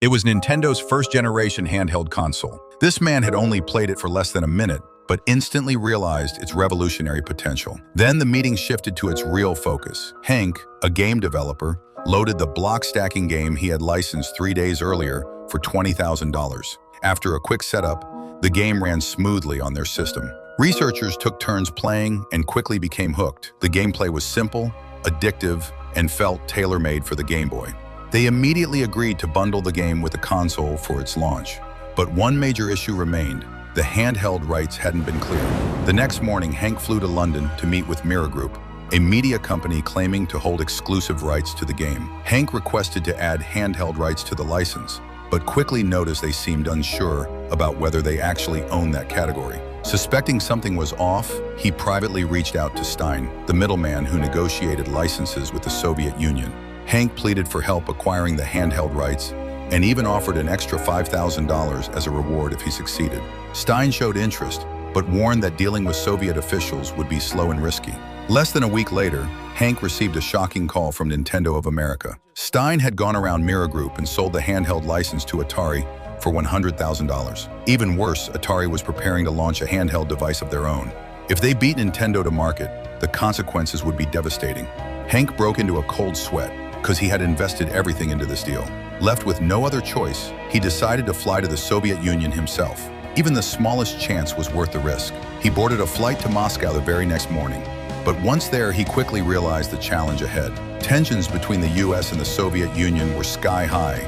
It was Nintendo's first-generation handheld console. This man had only played it for less than a minute, but instantly realized its revolutionary potential. Then the meeting shifted to its real focus. Hank, a game developer, loaded the block-stacking game he had licensed 3 days earlier for $20,000. After a quick setup, the game ran smoothly on their system. Researchers took turns playing and quickly became hooked. The gameplay was simple, addictive, and felt tailor-made for the Game Boy. They immediately agreed to bundle the game with the console for its launch. But one major issue remained. The handheld rights hadn't been cleared. The next morning, Hank flew to London to meet with Mirror Group, a media company claiming to hold exclusive rights to the game. Hank requested to add handheld rights to the license, but quickly noticed they seemed unsure about whether they actually owned that category. Suspecting something was off, he privately reached out to Stein, the middleman who negotiated licenses with the Soviet Union. Hank pleaded for help acquiring the handheld rights and even offered an extra $5,000 as a reward if he succeeded. Stein showed interest, but warned that dealing with Soviet officials would be slow and risky. Less than a week later, Hank received a shocking call from Nintendo of America. Stein had gone around Mirror Group and sold the handheld license to Atari for $100,000. Even worse, Atari was preparing to launch a handheld device of their own. If they beat Nintendo to market, the consequences would be devastating. Hank broke into a cold sweat because he had invested everything into this deal. Left with no other choice, he decided to fly to the Soviet Union himself. Even the smallest chance was worth the risk. He boarded a flight to Moscow the very next morning. But once there, he quickly realized the challenge ahead. Tensions between the US and the Soviet Union were sky high,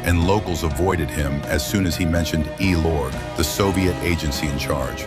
and locals avoided him as soon as he mentioned E-Lorg, the Soviet agency in charge.